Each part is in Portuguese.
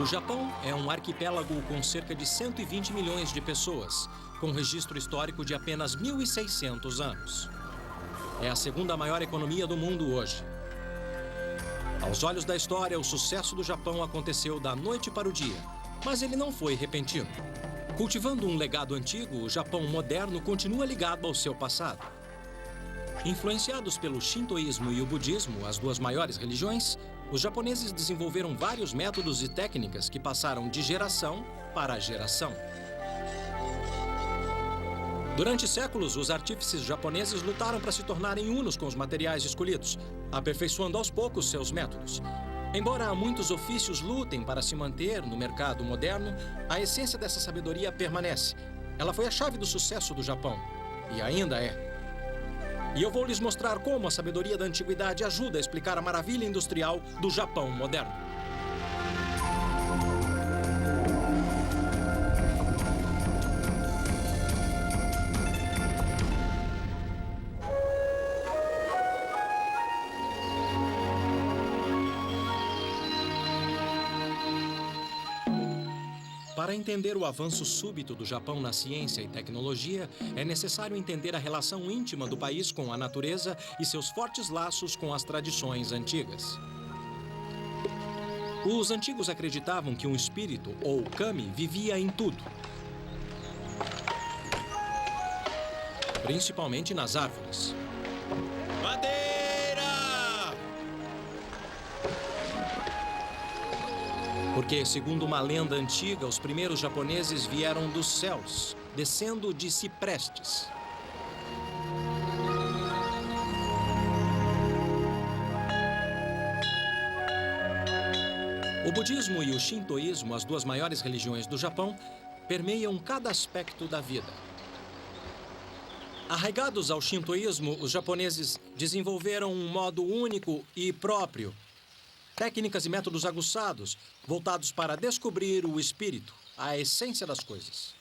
O Japão é um arquipélago com cerca de 120 milhões de pessoas, com registro histórico de apenas 1.600 anos. É a segunda maior economia do mundo hoje. Aos olhos da história, o sucesso do Japão aconteceu da noite para o dia, mas ele não foi repentino. Cultivando um legado antigo, o Japão moderno continua ligado ao seu passado. Influenciados pelo shintoísmo e o budismo, as duas maiores religiões, os japoneses desenvolveram vários métodos e técnicas que passaram de geração para geração. Durante séculos, os artífices japoneses lutaram para se tornarem unos com os materiais escolhidos, aperfeiçoando aos poucos seus métodos. Embora muitos ofícios lutem para se manter no mercado moderno, a essência dessa sabedoria permanece. Ela foi a chave do sucesso do Japão, e ainda é. E eu vou lhes mostrar como a sabedoria da antiguidade ajuda a explicar a maravilha industrial do Japão moderno. Para entender o avanço súbito do Japão na ciência e tecnologia, é necessário entender a relação íntima do país com a natureza e seus fortes laços com as tradições antigas. Os antigos acreditavam que um espírito, ou kami, vivia em tudo, principalmente nas árvores. Porque, segundo uma lenda antiga, os primeiros japoneses vieram dos céus, descendo de ciprestes. O budismo e o shintoísmo, as duas maiores religiões do Japão, permeiam cada aspecto da vida. Arraigados ao shintoísmo, os japoneses desenvolveram um modo único e próprio, técnicas e métodos aguçados, voltados para descobrir o espírito, a essência das coisas.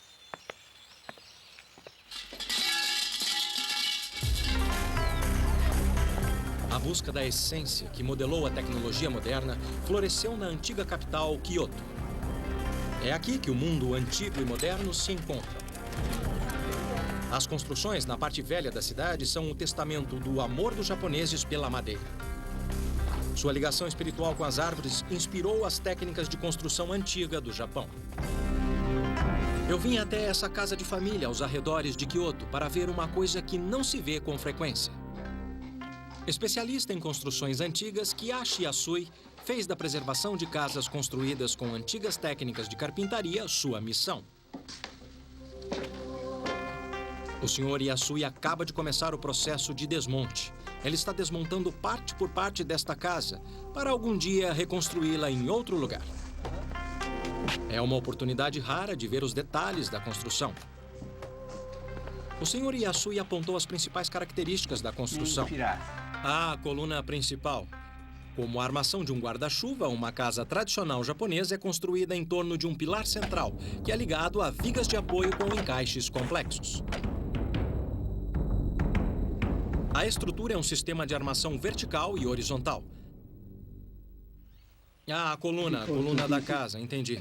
A busca da essência, que modelou a tecnologia moderna, floresceu na antiga capital, Kyoto. É aqui que o mundo antigo e moderno se encontram. As construções na parte velha da cidade são o testamento do amor dos japoneses pela madeira. Sua ligação espiritual com as árvores inspirou as técnicas de construção antiga do Japão. Eu vim até essa casa de família aos arredores de Kyoto para ver uma coisa que não se vê com frequência. Especialista em construções antigas, Kiyoshi Yasui fez da preservação de casas construídas com antigas técnicas de carpintaria sua missão. O Sr. Yasui acaba de começar o processo de desmonte. Ele está desmontando parte por parte desta casa para algum dia reconstruí-la em outro lugar. É uma oportunidade rara de ver os detalhes da construção. O Sr. Yasui apontou as principais características da construção. A coluna principal. Como a armação de um guarda-chuva, uma casa tradicional japonesa é construída em torno de um pilar central, que é ligado a vigas de apoio com encaixes complexos. A estrutura é um sistema de armação vertical e horizontal. A coluna da casa, entendi.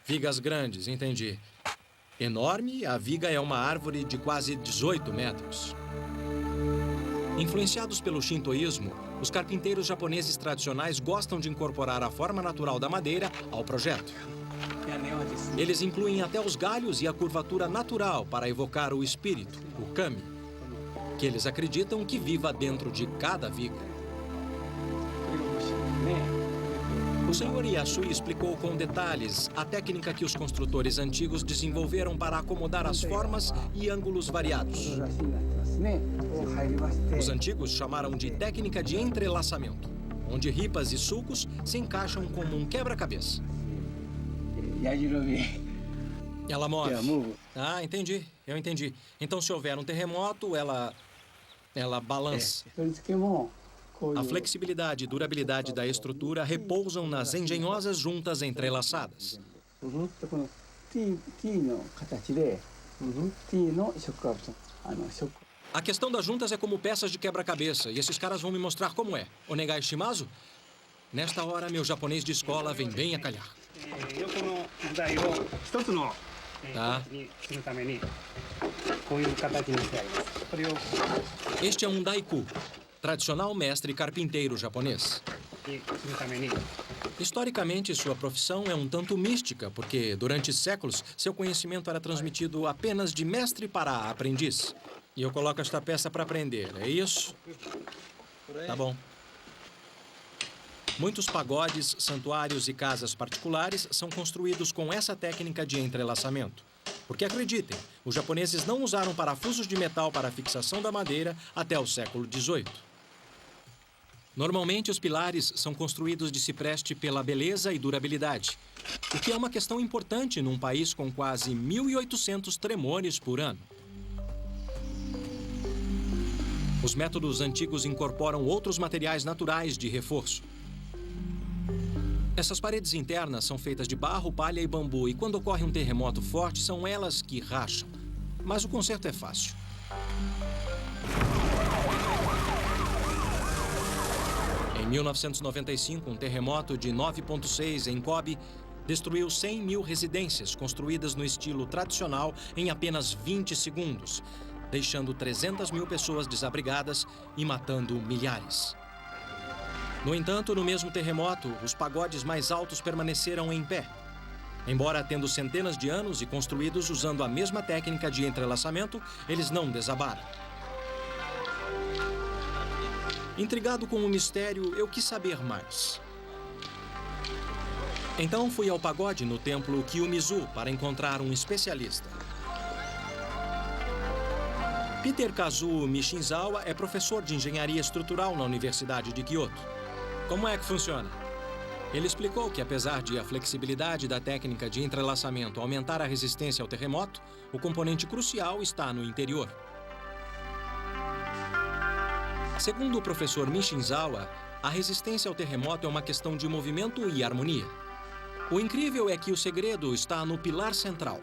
Vigas grandes, entendi. Enorme, a viga é uma árvore de quase 18 metros. Influenciados pelo shintoísmo, os carpinteiros japoneses tradicionais gostam de incorporar a forma natural da madeira ao projeto. Eles incluem até os galhos e a curvatura natural para evocar o espírito, o kami, que eles acreditam que viva dentro de cada viga. O Sr. Yasui explicou com detalhes a técnica que os construtores antigos desenvolveram para acomodar as formas e ângulos variados. Os antigos chamaram de técnica de entrelaçamento, onde ripas e sulcos se encaixam como um quebra-cabeça. Ela move. Ah, entendi. Eu entendi. Então, se houver um terremoto, ela balança. A flexibilidade e durabilidade da estrutura repousam nas engenhosas juntas entrelaçadas. A questão das juntas é como peças de quebra-cabeça, e esses caras vão me mostrar como é. Onegai shimasu? Nesta hora, meu japonês de escola vem bem a calhar. Tá. Este é um daiku, tradicional mestre carpinteiro japonês. Historicamente, sua profissão é um tanto mística, porque durante séculos seu conhecimento era transmitido apenas de mestre para aprendiz. E eu coloco esta peça para aprender, é isso? Tá bom. Muitos pagodes, santuários e casas particulares são construídos com essa técnica de entrelaçamento. Porque acreditem, os japoneses não usaram parafusos de metal para a fixação da madeira até o século XVIII. Normalmente, os pilares são construídos de cipreste pela beleza e durabilidade, o que é uma questão importante num país com quase 1.800 tremores por ano. Os métodos antigos incorporam outros materiais naturais de reforço. Essas paredes internas são feitas de barro, palha e bambu, e quando ocorre um terremoto forte, são elas que racham. Mas o conserto é fácil. Em 1995, um terremoto de 9,6 em Kobe destruiu 100 mil residências construídas no estilo tradicional em apenas 20 segundos, deixando 300 mil pessoas desabrigadas e matando milhares. No entanto, no mesmo terremoto, os pagodes mais altos permaneceram em pé. Embora tendo centenas de anos e construídos usando a mesma técnica de entrelaçamento, eles não desabaram. Intrigado com o mistério, eu quis saber mais. Então fui ao pagode no templo Kiyomizu para encontrar um especialista. Peter Kazuo Mishinzawa é professor de engenharia estrutural na Universidade de Kyoto. Como é que funciona? Ele explicou que, apesar de a flexibilidade da técnica de entrelaçamento aumentar a resistência ao terremoto, o componente crucial está no interior. Segundo o professor Mishinzawa, a resistência ao terremoto é uma questão de movimento e harmonia. O incrível é que o segredo está no pilar central.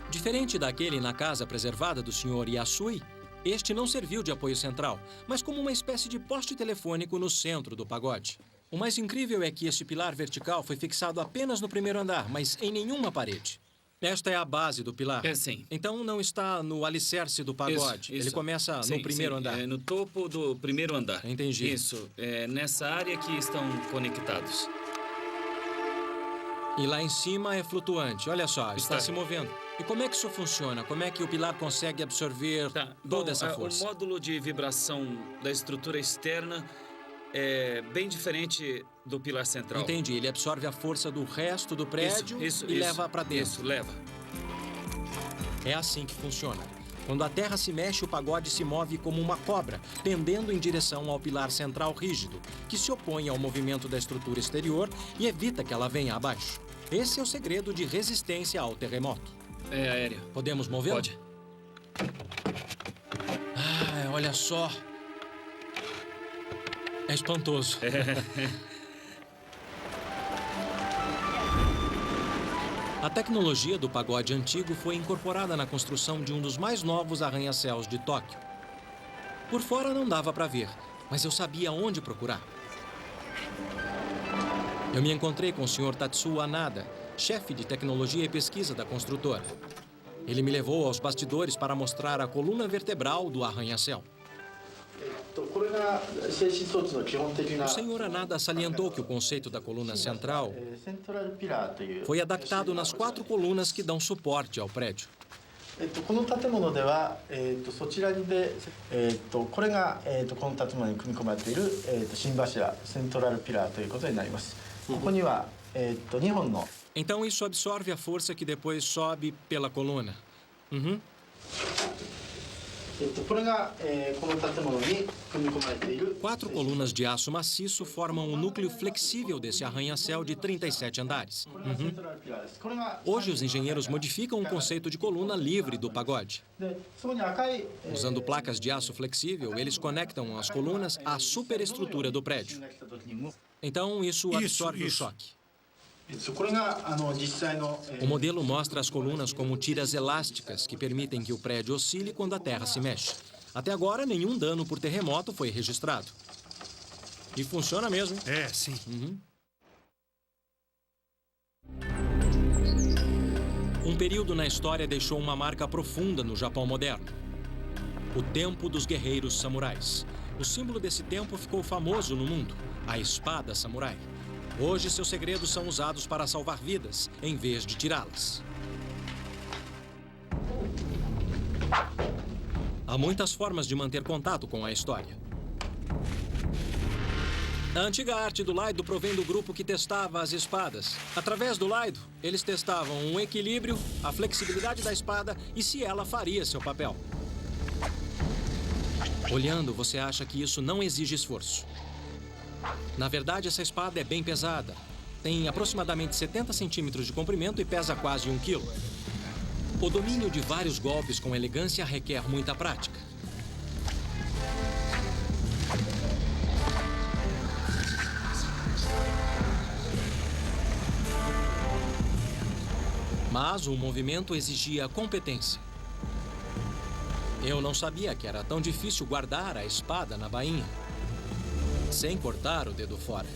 Diferente daquele na casa preservada do Sr. Yasui, este não serviu de apoio central, mas como uma espécie de poste telefônico no centro do pagode. O mais incrível é que este pilar vertical foi fixado apenas no primeiro andar, mas em nenhuma parede. Esta é a base do pilar. É, sim. Então não está no alicerce do pagode. Isso. Ele começa no primeiro andar. É no topo do primeiro andar. Entendi. Isso. É nessa área que estão conectados. E lá em cima é flutuante. Olha só, está se movendo. E como é que isso funciona? Como é que o pilar consegue absorver toda essa força? O módulo de vibração da estrutura externa é bem diferente do pilar central. Entendi. Ele absorve a força do resto do prédio e leva para dentro. Isso, leva. É assim que funciona. Quando a terra se mexe, o pagode se move como uma cobra, pendendo em direção ao pilar central rígido, que se opõe ao movimento da estrutura exterior e evita que ela venha abaixo. Esse é o segredo de resistência ao terremoto. É aérea. Podemos movê-lo? Pode. Ah, olha só. É espantoso. A tecnologia do pagode antigo foi incorporada na construção de um dos mais novos arranha-céus de Tóquio. Por fora não dava para ver, mas eu sabia onde procurar. Eu me encontrei com o Sr. Tatsuo Anada, chefe de tecnologia e pesquisa da construtora. Ele me levou aos bastidores para mostrar a coluna vertebral do arranha-céu. O Sr. Anada salientou que o conceito da coluna central foi adaptado nas 4 colunas que dão suporte ao prédio. Então isso absorve a força que depois sobe pela coluna. Uhum. 4 colunas de aço maciço formam o núcleo flexível desse arranha-céu de 37 andares. Uhum. Hoje, os engenheiros modificam o conceito de coluna livre do pagode. Usando placas de aço flexível, eles conectam as colunas à superestrutura do prédio. Então, isso absorve o choque. O modelo mostra as colunas como tiras elásticas que permitem que o prédio oscile quando a terra se mexe. Até agora, nenhum dano por terremoto foi registrado. E funciona mesmo. É, sim. Um período na história deixou uma marca profunda no Japão moderno. O tempo dos guerreiros samurais. O símbolo desse tempo ficou famoso no mundo, a espada samurai. Hoje, seus segredos são usados para salvar vidas, em vez de tirá-las. Há muitas formas de manter contato com a história. A antiga arte do Laido provém do grupo que testava as espadas. Através do Laido, eles testavam o equilíbrio, a flexibilidade da espada e se ela faria seu papel. Olhando, você acha que isso não exige esforço. Na verdade, essa espada é bem pesada. Tem aproximadamente 70 centímetros de comprimento e pesa quase 1 quilo. O domínio de vários golpes com elegância requer muita prática. Mas o movimento exigia competência. Eu não sabia que era tão difícil guardar a espada na bainha, sem cortar o dedo fora.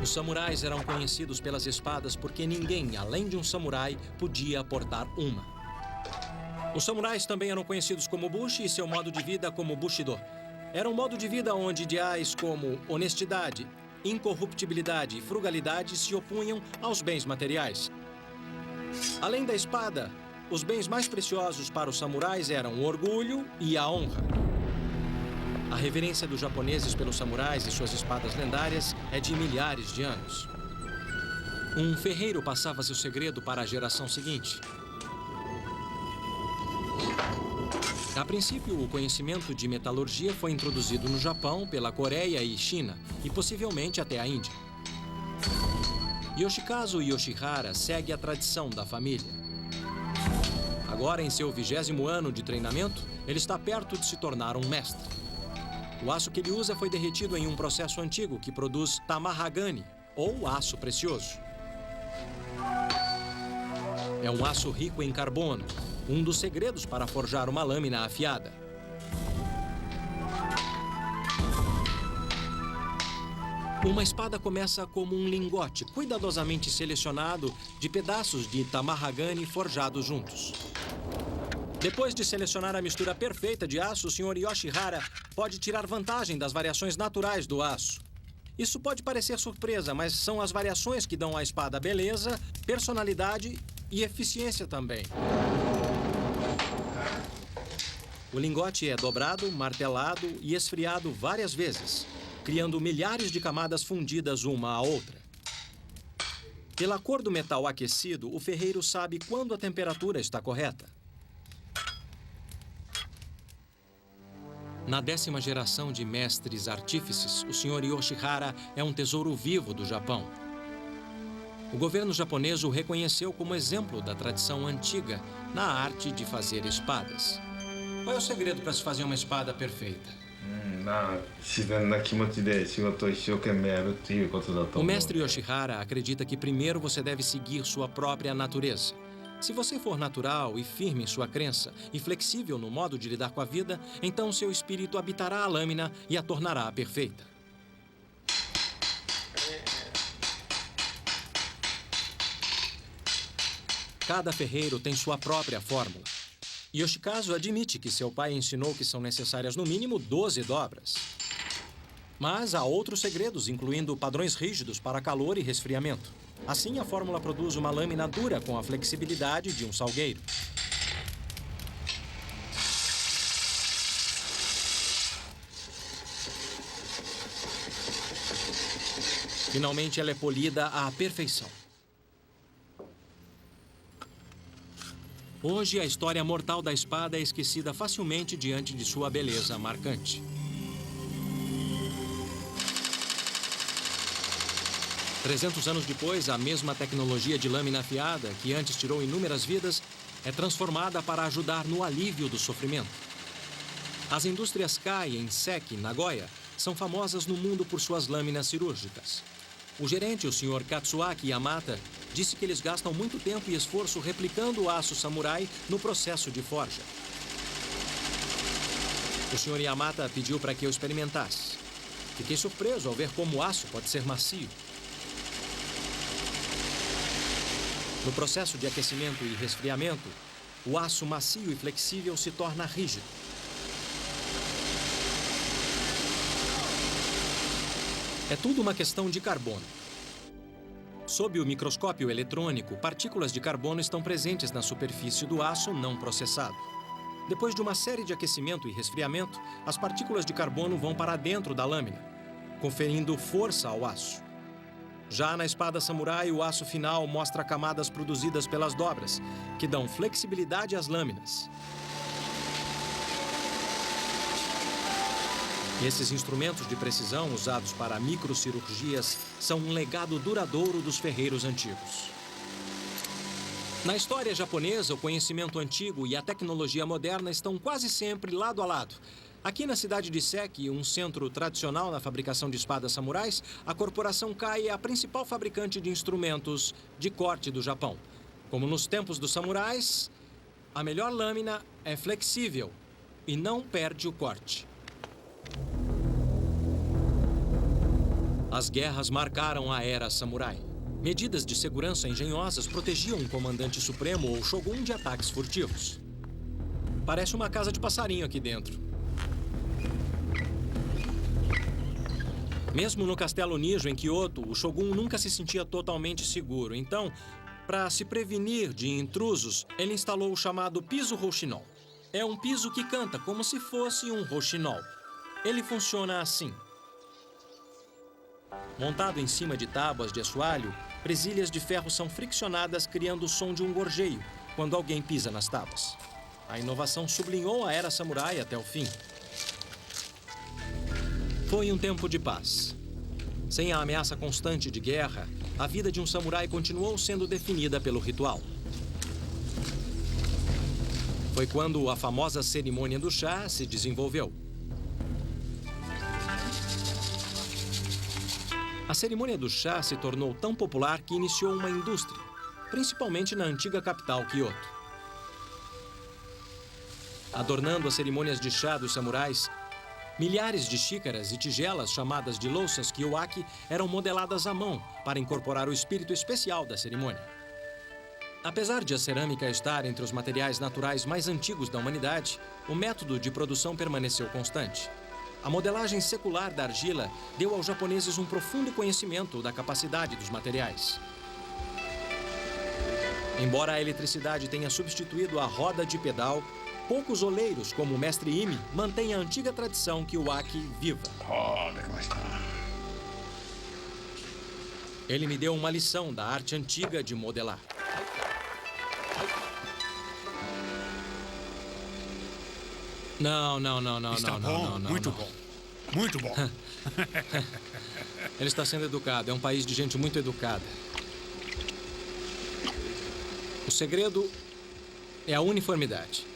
Os samurais eram conhecidos pelas espadas porque ninguém, além de um samurai, podia portar uma. Os samurais também eram conhecidos como Bushi e seu modo de vida como Bushido. Era um modo de vida onde ideais como honestidade, incorruptibilidade e frugalidade se opunham aos bens materiais. Além da espada, os bens mais preciosos para os samurais eram o orgulho e a honra. A reverência dos japoneses pelos samurais e suas espadas lendárias é de milhares de anos. Um ferreiro passava seu segredo para a geração seguinte. A princípio, o conhecimento de metalurgia foi introduzido no Japão, pela Coreia e China, e possivelmente até a Índia. Yoshikazu Yoshihara segue a tradição da família. Agora, em seu 20º ano de treinamento, ele está perto de se tornar um mestre. O aço que ele usa foi derretido em um processo antigo que produz tamahagani, ou aço precioso. É um aço rico em carbono, um dos segredos para forjar uma lâmina afiada. Uma espada começa como um lingote cuidadosamente selecionado de pedaços de tamahagani forjados juntos. Depois de selecionar a mistura perfeita de aço, o Sr. Yoshihara pode tirar vantagem das variações naturais do aço. Isso pode parecer surpresa, mas são as variações que dão à espada beleza, personalidade e eficiência também. O lingote é dobrado, martelado e esfriado várias vezes, criando milhares de camadas fundidas uma à outra. Pela cor do metal aquecido, o ferreiro sabe quando a temperatura está correta. Na 10ª geração de mestres artífices, o Sr. Yoshihara é um tesouro vivo do Japão. O governo japonês o reconheceu como exemplo da tradição antiga na arte de fazer espadas. Qual é o segredo para se fazer uma espada perfeita? O mestre Yoshihara acredita que primeiro você deve seguir sua própria natureza. Se você for natural e firme em sua crença e flexível no modo de lidar com a vida, então seu espírito habitará a lâmina e a tornará perfeita. Cada ferreiro tem sua própria fórmula. Yoshikazu admite que seu pai ensinou que são necessárias no mínimo 12 dobras. Mas há outros segredos, incluindo padrões rígidos para calor e resfriamento. Assim, a fórmula produz uma lâmina dura com a flexibilidade de um salgueiro. Finalmente, ela é polida à perfeição. Hoje, a história mortal da espada é esquecida facilmente diante de sua beleza marcante. "300 anos depois, a mesma tecnologia de lâmina afiada, que antes tirou inúmeras vidas, é transformada para ajudar no alívio do sofrimento. As indústrias Kai, em Seki, Nagoya, são famosas no mundo por suas lâminas cirúrgicas. O gerente, o Sr. Katsuaki Yamata, disse que eles gastam muito tempo e esforço replicando o aço samurai no processo de forja. O Sr. Yamata pediu para que eu experimentasse. Fiquei surpreso ao ver como o aço pode ser macio. No processo de aquecimento e resfriamento, o aço macio e flexível se torna rígido. É tudo uma questão de carbono. Sob o microscópio eletrônico, partículas de carbono estão presentes na superfície do aço não processado. Depois de uma série de aquecimento e resfriamento, as partículas de carbono vão para dentro da lâmina, conferindo força ao aço. Já na espada samurai, o aço final mostra camadas produzidas pelas dobras, que dão flexibilidade às lâminas. Esses instrumentos de precisão usados para microcirurgias são um legado duradouro dos ferreiros antigos. Na história japonesa, o conhecimento antigo e a tecnologia moderna estão quase sempre lado a lado. Aqui na cidade de Seki, um centro tradicional na fabricação de espadas samurais, a corporação Kai é a principal fabricante de instrumentos de corte do Japão. Como nos tempos dos samurais, a melhor lâmina é flexível e não perde o corte. As guerras marcaram a era samurai. Medidas de segurança engenhosas protegiam um comandante supremo ou shogun de ataques furtivos. Parece uma casa de passarinho aqui dentro. Mesmo no Castelo Nijo, em Kyoto, o shogun nunca se sentia totalmente seguro. Então, para se prevenir de intrusos, ele instalou o chamado piso rouxinol. É um piso que canta como se fosse um rouxinol. Ele funciona assim. Montado em cima de tábuas de assoalho, presilhas de ferro são friccionadas, criando o som de um gorjeio quando alguém pisa nas tábuas. A inovação sublinhou a era samurai até o fim. Foi um tempo de paz. Sem a ameaça constante de guerra, a vida de um samurai continuou sendo definida pelo ritual. Foi quando a famosa cerimônia do chá se desenvolveu. A cerimônia do chá se tornou tão popular que iniciou uma indústria, principalmente na antiga capital, Kyoto. Adornando as cerimônias de chá dos samurais, milhares de xícaras e tigelas chamadas de louças kiwaki eram modeladas à mão para incorporar o espírito especial da cerimônia. Apesar de a cerâmica estar entre os materiais naturais mais antigos da humanidade, o método de produção permaneceu constante. A modelagem secular da argila deu aos japoneses um profundo conhecimento da capacidade dos materiais. Embora a eletricidade tenha substituído a roda de pedal, poucos oleiros, como o mestre Imi, mantêm a antiga tradição kiwaki viva. Ele me deu uma lição da arte antiga de modelar. Não. Está bom, muito bom. Muito bom. Ele está sendo educado. É um país de gente muito educada. O segredo é a uniformidade.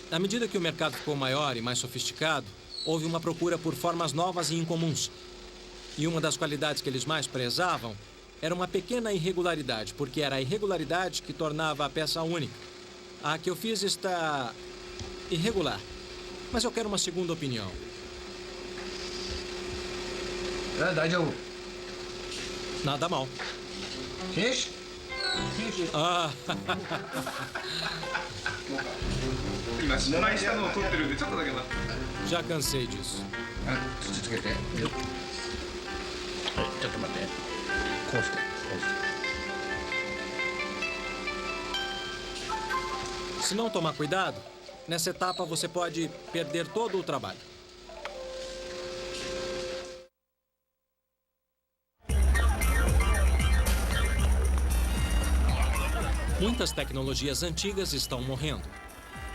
À medida que o mercado ficou maior e mais sofisticado, houve uma procura por formas novas e incomuns. E uma das qualidades que eles mais prezavam era uma pequena irregularidade, porque era a irregularidade que tornava a peça única. A que eu fiz está irregular, mas eu quero uma segunda opinião. Nada mal. Ah. Já cansei disso. Se não tomar cuidado, nessa etapa você pode perder todo o trabalho. Muitas tecnologias antigas estão morrendo.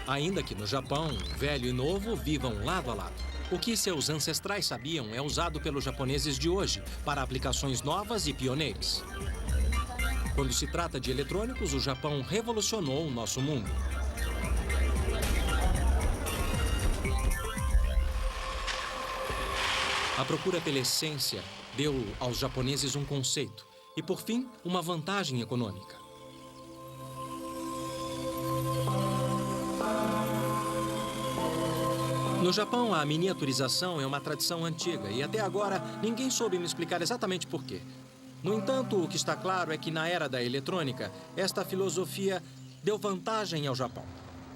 Ainda que no Japão, velho e novo vivam lado a lado. O que seus ancestrais sabiam é usado pelos japoneses de hoje para aplicações novas e pioneiras. Quando se trata de eletrônicos, o Japão revolucionou o nosso mundo. A procura pela essência deu aos japoneses um conceito e, por fim, uma vantagem econômica. No Japão, a miniaturização é uma tradição antiga e até agora ninguém soube me explicar exatamente por quê. No entanto, o que está claro é que na era da eletrônica, esta filosofia deu vantagem ao Japão.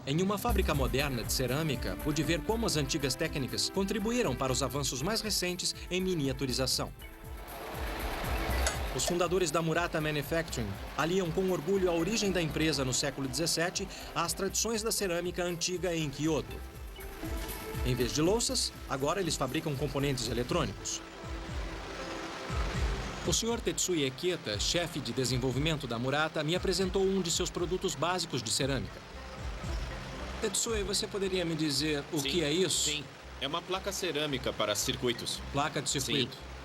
Em uma fábrica moderna de cerâmica, pude ver como as antigas técnicas contribuíram para os avanços mais recentes em miniaturização. Os fundadores da Murata Manufacturing aliam com orgulho a origem da empresa no século XVII às tradições da cerâmica antiga em Kyoto. Em vez de louças, agora eles fabricam componentes eletrônicos. O Sr. Tetsuya Ekita, chefe de desenvolvimento da Murata, me apresentou um de seus produtos básicos de cerâmica. Tetsuya, você poderia me dizer o que é isso? Sim, é uma placa cerâmica para circuitos. Placa de circuito. Sim.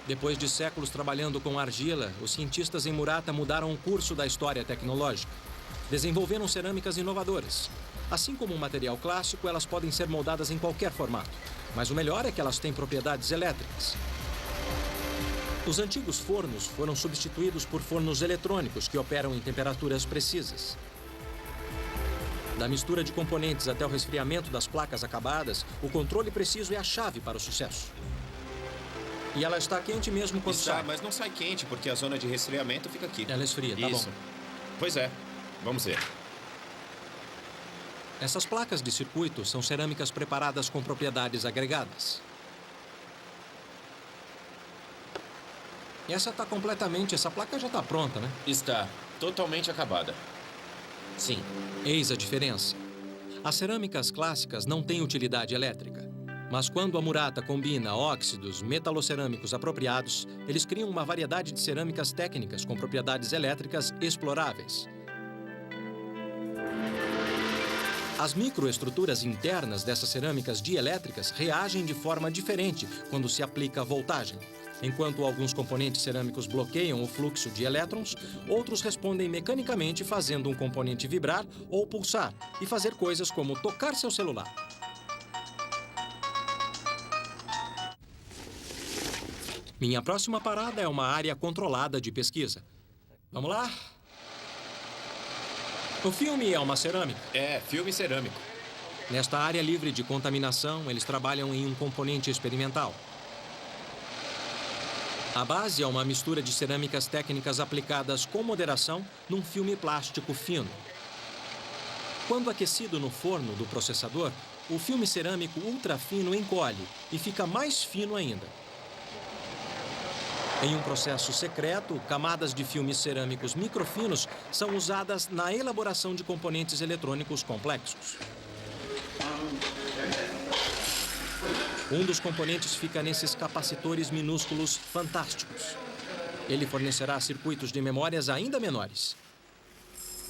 Depois de séculos trabalhando com argila, os cientistas em Murata mudaram o curso da história tecnológica. Desenvolveram cerâmicas inovadoras. Assim como um material clássico, elas podem ser moldadas em qualquer formato. Mas o melhor é que elas têm propriedades elétricas. Os antigos fornos foram substituídos por fornos eletrônicos que operam em temperaturas precisas. Da mistura de componentes até o resfriamento das placas acabadas, o controle preciso é a chave para o sucesso. E ela está quente mesmo quando sai. Mas não sai quente, porque a zona de resfriamento fica aqui. Ela esfria, tá Isso. bom. Pois é. Vamos ver. Essas placas de circuito são cerâmicas preparadas com propriedades agregadas. Essa placa já está pronta, né? Está totalmente acabada. Sim. Eis a diferença. As cerâmicas clássicas não têm utilidade elétrica. Mas quando a Murata combina óxidos metalocerâmicos apropriados, eles criam uma variedade de cerâmicas técnicas com propriedades elétricas exploráveis. As microestruturas internas dessas cerâmicas dielétricas reagem de forma diferente quando se aplica voltagem. Enquanto alguns componentes cerâmicos bloqueiam o fluxo de elétrons, outros respondem mecanicamente fazendo um componente vibrar ou pulsar e fazer coisas como tocar seu celular. Minha próxima parada é uma área controlada de pesquisa. Vamos lá? O filme é uma cerâmica. É, filme cerâmico. Nesta área livre de contaminação, eles trabalham em um componente experimental. A base é uma mistura de cerâmicas técnicas aplicadas com moderação num filme plástico fino. Quando aquecido no forno do processador, o filme cerâmico ultrafino encolhe e fica mais fino ainda. Em um processo secreto, camadas de filmes cerâmicos microfinos são usadas na elaboração de componentes eletrônicos complexos. Um dos componentes fica nesses capacitores minúsculos fantásticos. Ele fornecerá circuitos de memórias ainda menores.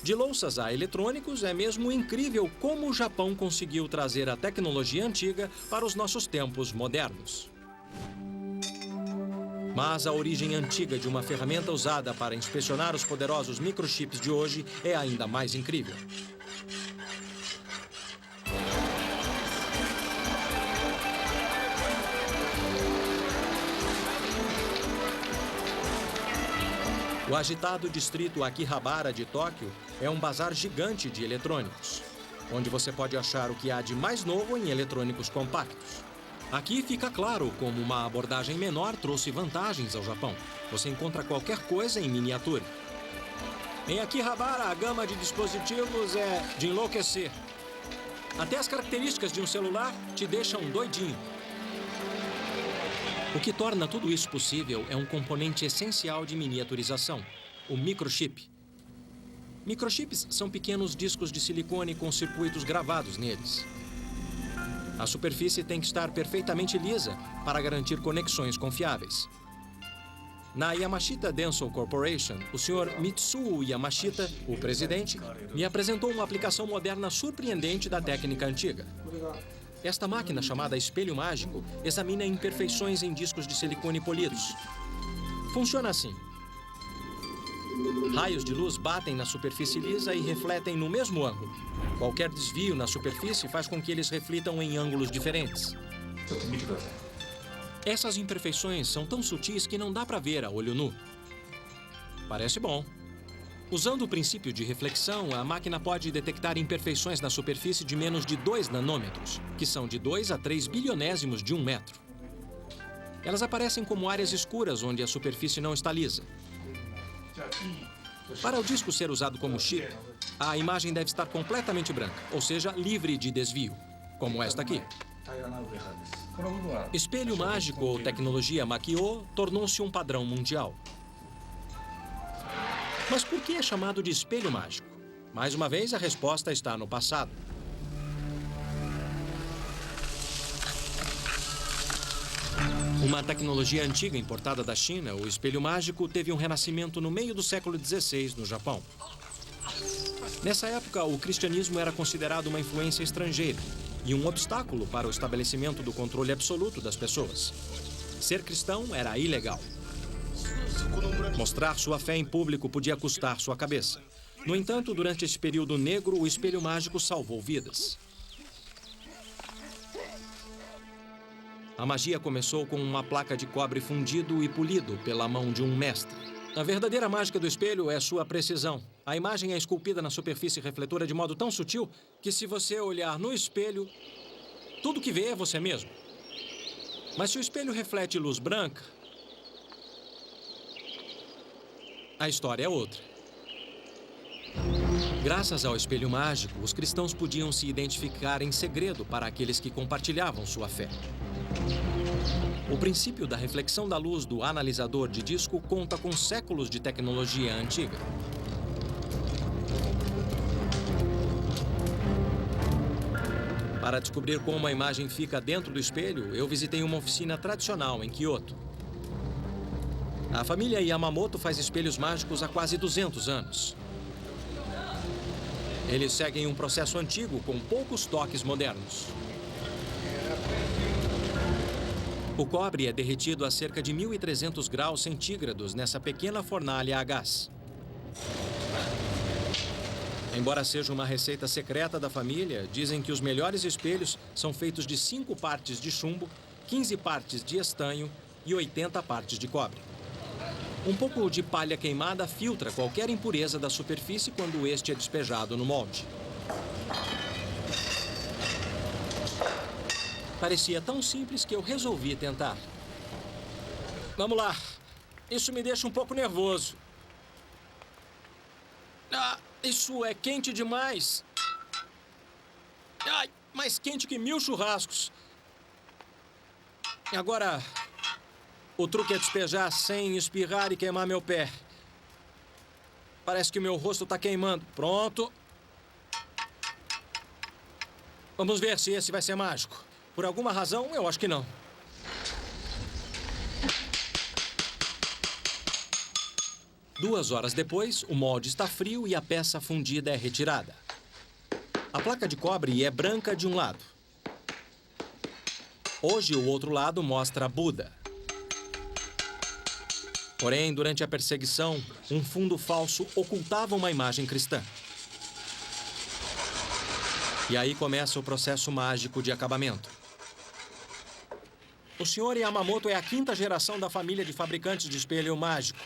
De louças a eletrônicos, é mesmo incrível como o Japão conseguiu trazer a tecnologia antiga para os nossos tempos modernos. Mas a origem antiga de uma ferramenta usada para inspecionar os poderosos microchips de hoje é ainda mais incrível. O agitado distrito Akihabara de Tóquio é um bazar gigante de eletrônicos, onde você pode achar o que há de mais novo em eletrônicos compactos. Aqui fica claro como uma abordagem menor trouxe vantagens ao Japão. Você encontra qualquer coisa em miniatura. Em Akihabara, a gama de dispositivos é de enlouquecer. Até as características de um celular te deixam doidinho. O que torna tudo isso possível é um componente essencial de miniaturização, o microchip. Microchips são pequenos discos de silicone com circuitos gravados neles. A superfície tem que estar perfeitamente lisa para garantir conexões confiáveis. Na Yamashita Denso Corporation, o Sr. Mitsuo Yamashita, o presidente, me apresentou uma aplicação moderna surpreendente da técnica antiga. Esta máquina, chamada espelho mágico, examina imperfeições em discos de silicone polidos. Funciona assim. Raios de luz batem na superfície lisa e refletem no mesmo ângulo. Qualquer desvio na superfície faz com que eles reflitam em ângulos diferentes. Essas imperfeições são tão sutis que não dá para ver a olho nu. Parece bom. Usando o princípio de reflexão, a máquina pode detectar imperfeições na superfície de menos de 2 nanômetros, que são de 2 a 3 bilionésimos de 1 metro. Elas aparecem como áreas escuras onde a superfície não está lisa. Para o disco ser usado como chip, a imagem deve estar completamente branca, ou seja, livre de desvio, como esta aqui. Espelho mágico ou tecnologia Makio tornou-se um padrão mundial. Mas por que é chamado de espelho mágico? Mais uma vez, a resposta está no passado. Uma tecnologia antiga importada da China, o espelho mágico teve um renascimento no meio do século XVI no Japão. Nessa época, o cristianismo era considerado uma influência estrangeira e um obstáculo para o estabelecimento do controle absoluto das pessoas. Ser cristão era ilegal. Mostrar sua fé em público podia custar sua cabeça. No entanto, durante esse período negro, o espelho mágico salvou vidas. A magia começou com uma placa de cobre fundido e polido pela mão de um mestre. A verdadeira mágica do espelho é sua precisão. A imagem é esculpida na superfície refletora de modo tão sutil que, se você olhar no espelho, tudo que vê é você mesmo. Mas se o espelho reflete luz branca, a história é outra. Graças ao espelho mágico, os cristãos podiam se identificar em segredo para aqueles que compartilhavam sua fé. O princípio da reflexão da luz do analisador de disco conta com séculos de tecnologia antiga. Para descobrir como a imagem fica dentro do espelho, eu visitei uma oficina tradicional em Kyoto. A família Yamamoto faz espelhos mágicos há quase 200 anos. Eles seguem um processo antigo com poucos toques modernos. O cobre é derretido a cerca de 1.300 graus centígrados nessa pequena fornalha a gás. Embora seja uma receita secreta da família, dizem que os melhores espelhos são feitos de 5 partes de chumbo, 15 partes de estanho e 80 partes de cobre. Um pouco de palha queimada filtra qualquer impureza da superfície quando este é despejado no molde. Parecia tão simples que eu resolvi tentar. Vamos lá. Isso me deixa um pouco nervoso. Ah, isso é quente demais. Ai, mais quente que 1000 churrascos. Agora, o truque é despejar sem espirrar e queimar meu pé. Parece que o meu rosto está queimando. Pronto. Vamos ver se esse vai ser mágico. Por alguma razão, eu acho que não. Duas horas depois, o molde está frio e a peça fundida é retirada. A placa de cobre é branca de um lado. Hoje, o outro lado mostra Buda. Porém, durante a perseguição, um fundo falso ocultava uma imagem cristã. E aí começa o processo mágico de acabamento. O Sr. Yamamoto é a 5ª geração da família de fabricantes de espelho mágico.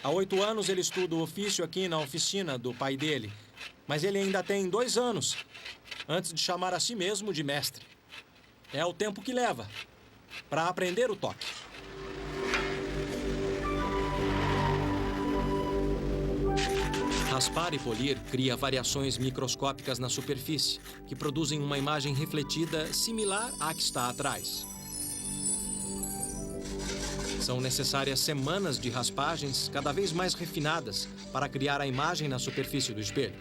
Há 8 anos ele estuda o ofício aqui na oficina do pai dele. Mas ele ainda tem 2 anos antes de chamar a si mesmo de mestre. É o tempo que leva para aprender o toque. Raspar e polir cria variações microscópicas na superfície, que produzem uma imagem refletida similar à que está atrás. São necessárias semanas de raspagens cada vez mais refinadas para criar a imagem na superfície do espelho.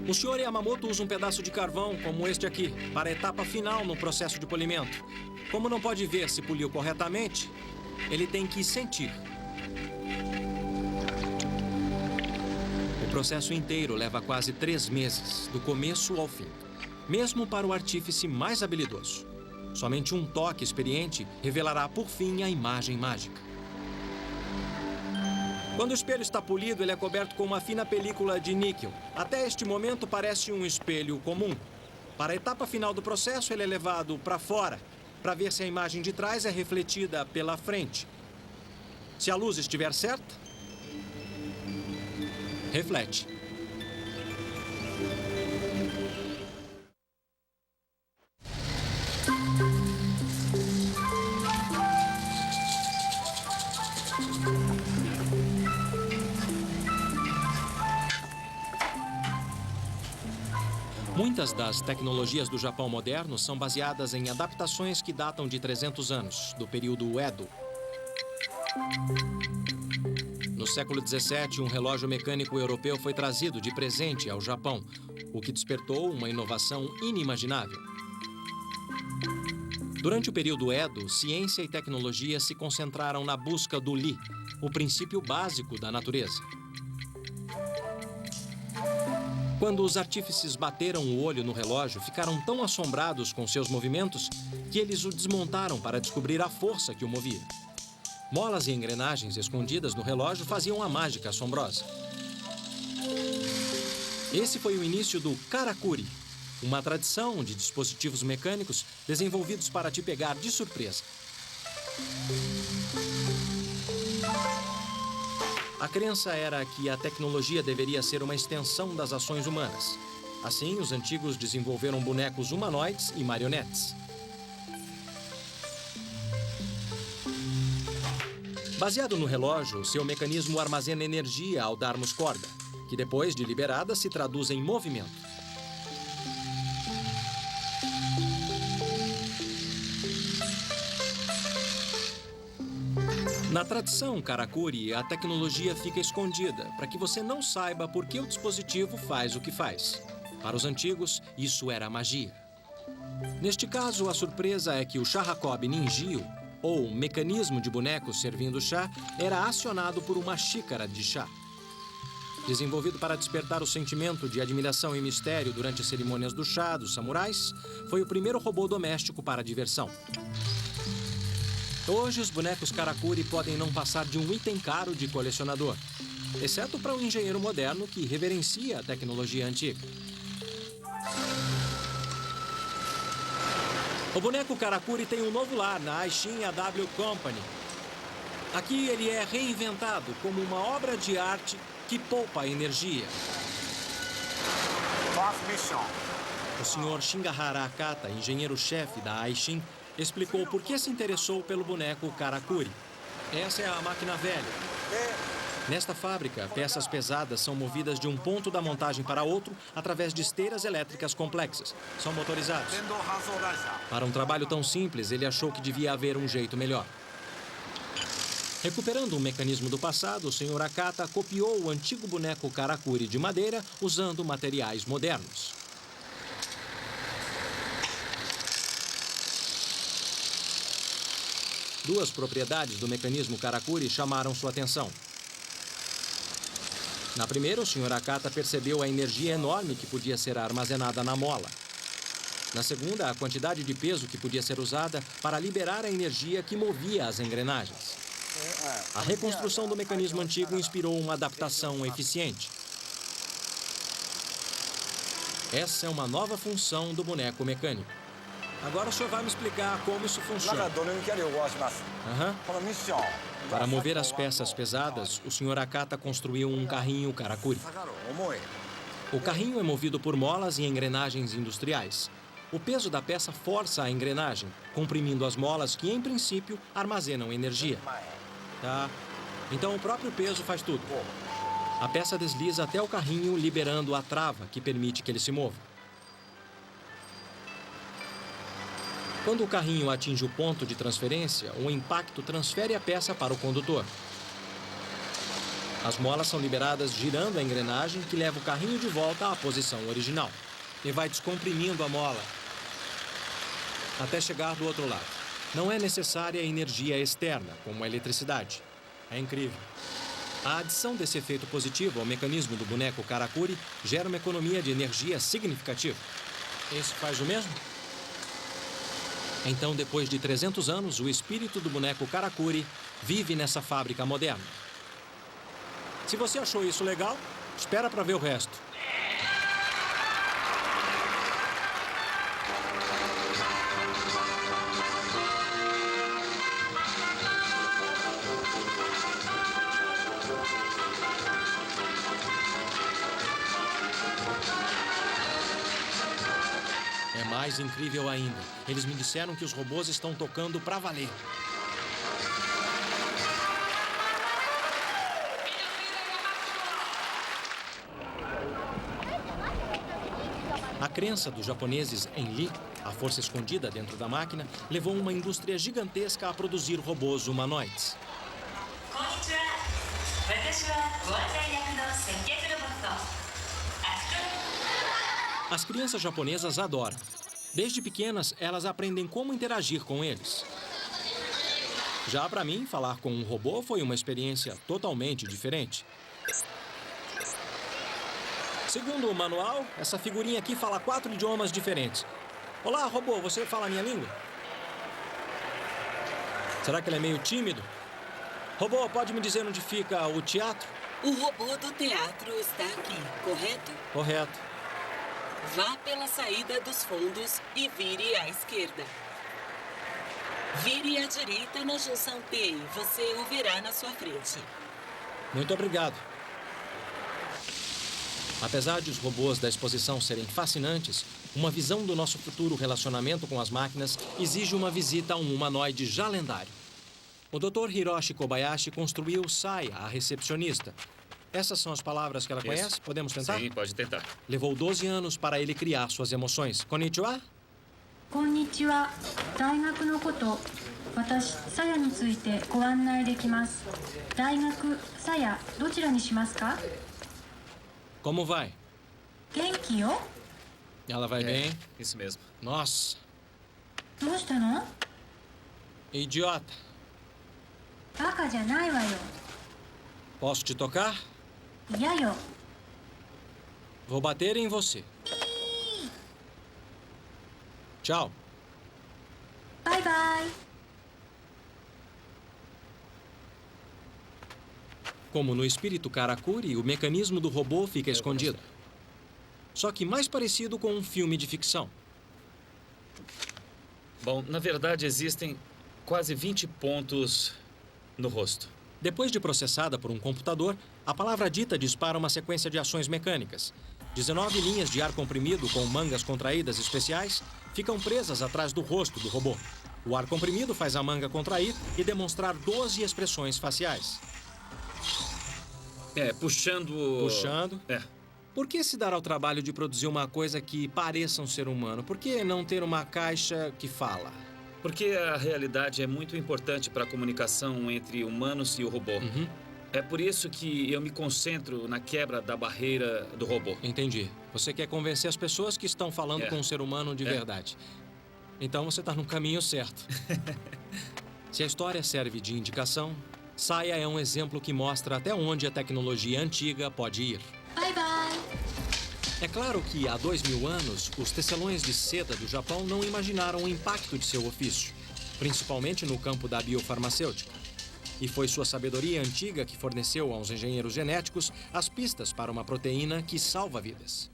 O Sr. Yamamoto usa um pedaço de carvão, como este aqui, para a etapa final no processo de polimento. Como não pode ver se poliu corretamente, ele tem que sentir. O processo inteiro leva quase 3 meses, do começo ao fim, mesmo para o artífice mais habilidoso. Somente um toque experiente revelará, por fim, a imagem mágica. Quando o espelho está polido, ele é coberto com uma fina película de níquel. Até este momento, parece um espelho comum. Para a etapa final do processo, ele é levado para fora para ver se a imagem de trás é refletida pela frente. Se a luz estiver certa, reflete. Muitas das tecnologias do Japão moderno são baseadas em adaptações que datam de 300 anos, do período Edo. No século XVII, um relógio mecânico europeu foi trazido de presente ao Japão, o que despertou uma inovação inimaginável. Durante o período Edo, ciência e tecnologia se concentraram na busca do Li, o princípio básico da natureza. Quando os artífices bateram o olho no relógio, ficaram tão assombrados com seus movimentos que eles o desmontaram para descobrir a força que o movia. Molas e engrenagens escondidas no relógio faziam a mágica assombrosa. Esse foi o início do karakuri, uma tradição de dispositivos mecânicos desenvolvidos para te pegar de surpresa. A crença era que a tecnologia deveria ser uma extensão das ações humanas. Assim, os antigos desenvolveram bonecos humanoides e marionetes. Baseado no relógio, seu mecanismo armazena energia ao darmos corda, que depois de liberada se traduz em movimento. Na tradição karakuri, a tecnologia fica escondida para que você não saiba por que o dispositivo faz o que faz. Para os antigos, isso era magia. Neste caso, a surpresa é que o Sharakobi Ninjio, ou mecanismo de bonecos servindo chá, era acionado por uma xícara de chá. Desenvolvido para despertar o sentimento de admiração e mistério durante as cerimônias do chá dos samurais, foi o primeiro robô doméstico para a diversão. Hoje, os bonecos karakuri podem não passar de um item caro de colecionador, exceto para um engenheiro moderno que reverencia a tecnologia antiga. O boneco karakuri tem um novo lar na Aishin AW Company. Aqui ele é reinventado como uma obra de arte que poupa energia. O Sr. Shingahara Akata, engenheiro-chefe da Aishin, explicou por que se interessou pelo boneco karakuri. Essa é a máquina velha. Nesta fábrica, peças pesadas são movidas de um ponto da montagem para outro através de esteiras elétricas complexas. São motorizados. Para um trabalho tão simples, ele achou que devia haver um jeito melhor. Recuperando um mecanismo do passado, o Sr. Akata copiou o antigo boneco karakuri de madeira usando materiais modernos. Duas propriedades do mecanismo karakuri chamaram sua atenção. Na primeira, o Sr. Akata percebeu a energia enorme que podia ser armazenada na mola. Na segunda, a quantidade de peso que podia ser usada para liberar a energia que movia as engrenagens. A reconstrução do mecanismo antigo inspirou uma adaptação eficiente. Essa é uma nova função do boneco mecânico. Agora o senhor vai me explicar como isso funciona. Para mover as peças pesadas, o Sr. Akata construiu um carrinho karakuri. O carrinho é movido por molas e engrenagens industriais. O peso da peça força a engrenagem, comprimindo as molas que, em princípio, armazenam energia. Tá? Então o próprio peso faz tudo. A peça desliza até o carrinho, liberando a trava que permite que ele se mova. Quando o carrinho atinge o ponto de transferência, o impacto transfere a peça para o condutor. As molas são liberadas girando a engrenagem que leva o carrinho de volta à posição original. E vai descomprimindo a mola até chegar do outro lado. Não é necessária energia externa, como a eletricidade. É incrível. A adição desse efeito positivo ao mecanismo do boneco karakuri gera uma economia de energia significativa. Esse faz o mesmo? Então, depois de 300 anos, o espírito do boneco karakuri vive nessa fábrica moderna. Se você achou isso legal, espera para ver o resto. É mais incrível ainda. Eles me disseram que os robôs estão tocando pra valer. A crença dos japoneses em Lee, a força escondida dentro da máquina, levou uma indústria gigantesca a produzir robôs humanoides. As crianças japonesas adoram. Desde pequenas, elas aprendem como interagir com eles. Já para mim, falar com um robô foi uma experiência totalmente diferente. Segundo o manual, essa figurinha aqui fala 4 idiomas diferentes. Olá, robô, você fala a minha língua? Será que ele é meio tímido? Robô, pode me dizer onde fica o teatro? O robô do teatro está aqui, correto? Correto. Vá pela saída dos fundos e vire à esquerda. Vire à direita na junção T e você o verá na sua frente. Muito obrigado. Apesar de os robôs da exposição serem fascinantes, uma visão do nosso futuro relacionamento com as máquinas exige uma visita a um humanoide já lendário. O Dr. Hiroshi Kobayashi construiu Saya, a recepcionista. Essas são as palavras que ela conhece? Podemos tentar? Sim, pode tentar. Levou 12 anos para ele criar suas emoções. Konnichiwa? Konnichiwa. 大学のこと、私、さやについてご案内できます。大学、さや、どちらにしますか? Como vai? 元気よ。 Ela vai bem? Isso mesmo. Nossa, どうしたの? idiota. バカじゃないわよ。 Posso te tocar? 嫌よ。 Vou bater em você. Tchau. バイバイ。 Como no espírito Karakuri, o mecanismo do robô fica escondido. Só que mais parecido com um filme de ficção. Bom, na verdade existem quase 20 pontos no rosto. Depois de processada por um computador, a palavra dita dispara uma sequência de ações mecânicas. 19 linhas de ar comprimido com mangas contraídas especiais ficam presas atrás do rosto do robô. O ar comprimido faz a manga contrair e demonstrar 12 expressões faciais. Puxando... Puxando. Por que se dar ao trabalho de produzir uma coisa que pareça um ser humano? Por que não ter uma caixa que fala? Porque a realidade é muito importante para a comunicação entre humanos e o robô. É por isso que eu me concentro na quebra da barreira do robô. Entendi. Você quer convencer as pessoas que estão falando com um ser humano de verdade. Então você está no caminho certo. Se a história serve de indicação, Saya é um exemplo que mostra até onde a tecnologia antiga pode ir. Bye, bye. É claro que há 2000 anos, os tecelões de seda do Japão não imaginaram o impacto de seu ofício, principalmente no campo da biofarmacêutica. E foi sua sabedoria antiga que forneceu aos engenheiros genéticos as pistas para uma proteína que salva vidas.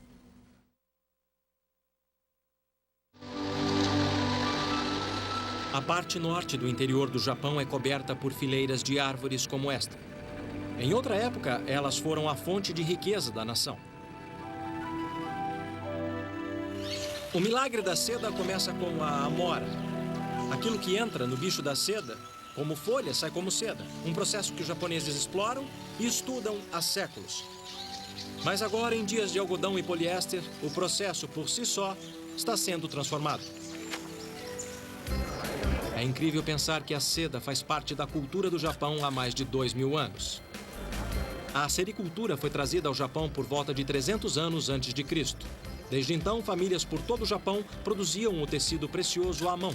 A parte norte do interior do Japão é coberta por fileiras de árvores como esta. Em outra época, elas foram a fonte de riqueza da nação. O milagre da seda começa com a amora. Aquilo que entra no bicho da seda, como folha, sai como seda. Um processo que os japoneses exploram e estudam há séculos. Mas agora, em dias de algodão e poliéster, o processo por si só está sendo transformado. É incrível pensar que a seda faz parte da cultura do Japão há mais de 2000 anos. A sericultura foi trazida ao Japão por volta de 300 anos antes de Cristo. Desde então, famílias por todo o Japão produziam o tecido precioso à mão.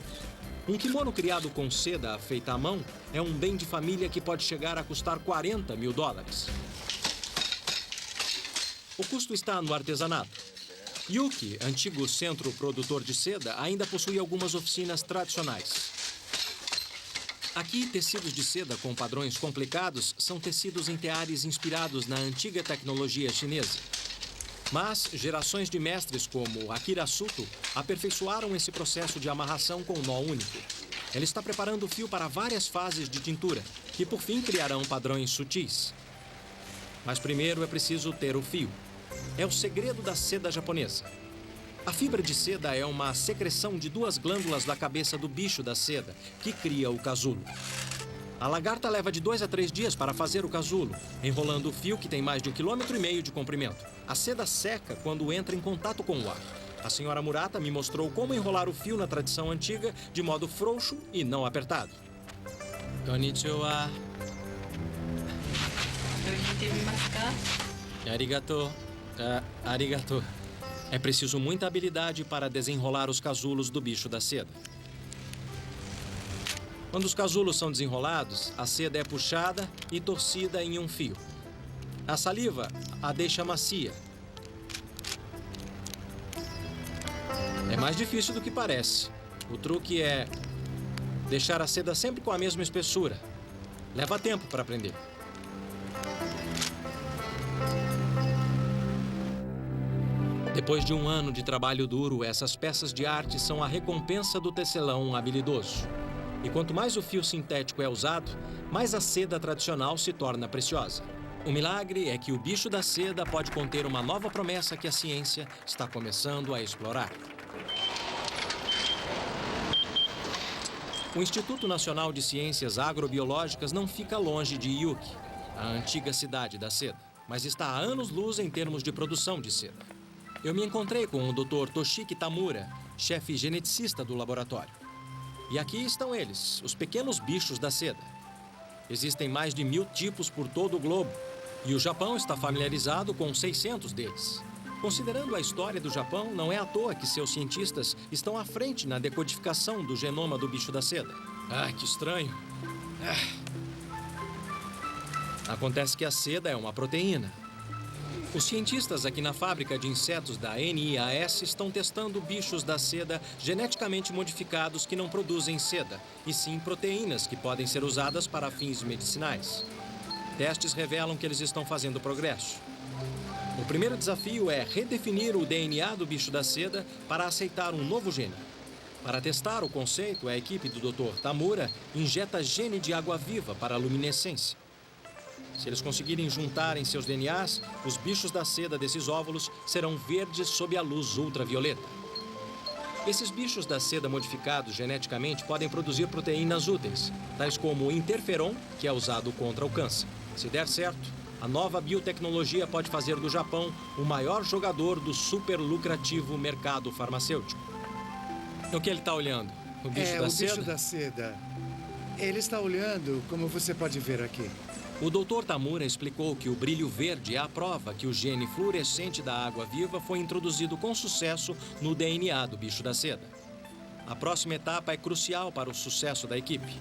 Um kimono criado com seda feita à mão é um bem de família que pode chegar a custar $40 mil. O custo está no artesanato. Yuki, antigo centro produtor de seda, ainda possui algumas oficinas tradicionais. Aqui, tecidos de seda com padrões complicados são tecidos em teares inspirados na antiga tecnologia chinesa. Mas gerações de mestres como Akira Suto aperfeiçoaram esse processo de amarração com nó único. Ele está preparando o fio para várias fases de tintura, que por fim criarão padrões sutis. Mas primeiro é preciso ter o fio. É o segredo da seda japonesa. A fibra de seda é uma secreção de duas glândulas da cabeça do bicho da seda, que cria o casulo. A lagarta leva de 2 a 3 dias para fazer o casulo, enrolando o fio que tem mais de 1,5 km de comprimento. A seda seca quando entra em contato com o ar. A senhora Murata me mostrou como enrolar o fio na tradição antiga de modo frouxo e não apertado. Konnichiwa. Arigato. Arigato. É preciso muita habilidade para desenrolar os casulos do bicho da seda. Quando os casulos são desenrolados, a seda é puxada e torcida em um fio. A saliva a deixa macia. É mais difícil do que parece. O truque é deixar a seda sempre com a mesma espessura. Leva tempo para aprender. Depois de um ano de trabalho duro, essas peças de arte são a recompensa do tecelão habilidoso. E quanto mais o fio sintético é usado, mais a seda tradicional se torna preciosa. O milagre é que o bicho da seda pode conter uma nova promessa que a ciência está começando a explorar. O Instituto Nacional de Ciências Agrobiológicas não fica longe de Yuki, a antiga cidade da seda, mas está a anos-luz em termos de produção de seda. Eu me encontrei com o Dr. Toshiki Tamura, chefe geneticista do laboratório. E aqui estão eles, os pequenos bichos da seda. Existem mais de 1000 tipos por todo o globo, e o Japão está familiarizado com 600 deles. Considerando a história do Japão, não é à toa que seus cientistas estão à frente na decodificação do genoma do bicho da seda. Que estranho. Acontece que a seda é uma proteína. Os cientistas aqui na fábrica de insetos da NIAS estão testando bichos da seda geneticamente modificados que não produzem seda, e sim proteínas que podem ser usadas para fins medicinais. Testes revelam que eles estão fazendo progresso. O primeiro desafio é redefinir o DNA do bicho da seda para aceitar um novo gene. Para testar o conceito, a equipe do Dr. Tamura injeta gene de água-viva para a luminescência. Se eles conseguirem juntar em seus DNAs, os bichos da seda desses óvulos serão verdes sob a luz ultravioleta. Esses bichos da seda modificados geneticamente podem produzir proteínas úteis, tais como o interferon, que é usado contra o câncer. Se der certo, a nova biotecnologia pode fazer do Japão o maior jogador do super lucrativo mercado farmacêutico. O que ele está olhando? O bicho da seda? O bicho da seda. Ele está olhando, como você pode ver aqui. O Dr. Tamura explicou que o brilho verde é a prova que o gene fluorescente da água-viva foi introduzido com sucesso no DNA do bicho da seda. A próxima etapa é crucial para o sucesso da equipe.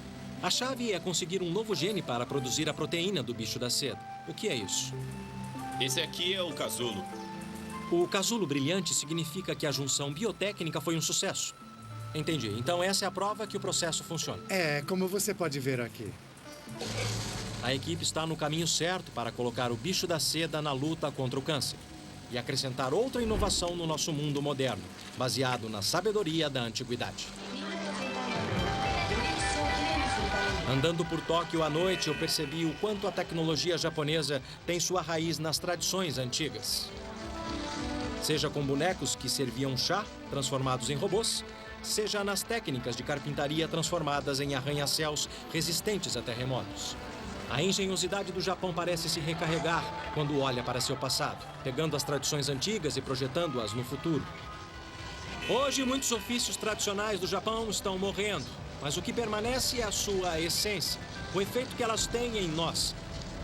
A chave é conseguir um novo gene para produzir a proteína do bicho da seda. O que é isso? Esse aqui é o casulo. O casulo brilhante significa que a junção biotécnica foi um sucesso. Entendi. Então essa é a prova que o processo funciona. Como você pode ver aqui. A equipe está no caminho certo para colocar o bicho da seda na luta contra o câncer e acrescentar outra inovação no nosso mundo moderno, baseado na sabedoria da antiguidade. Andando por Tóquio à noite, eu percebi o quanto a tecnologia japonesa tem sua raiz nas tradições antigas. Seja com bonecos que serviam chá, transformados em robôs, seja nas técnicas de carpintaria transformadas em arranha-céus resistentes a terremotos. A engenhosidade do Japão parece se recarregar quando olha para seu passado, pegando as tradições antigas e projetando-as no futuro. Hoje, muitos ofícios tradicionais do Japão estão morrendo, mas o que permanece é a sua essência, o efeito que elas têm em nós.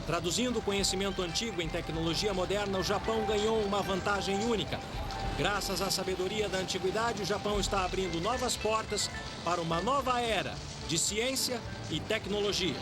Traduzindo o conhecimento antigo em tecnologia moderna, o Japão ganhou uma vantagem única. Graças à sabedoria da antiguidade, o Japão está abrindo novas portas para uma nova era de ciência e tecnologia.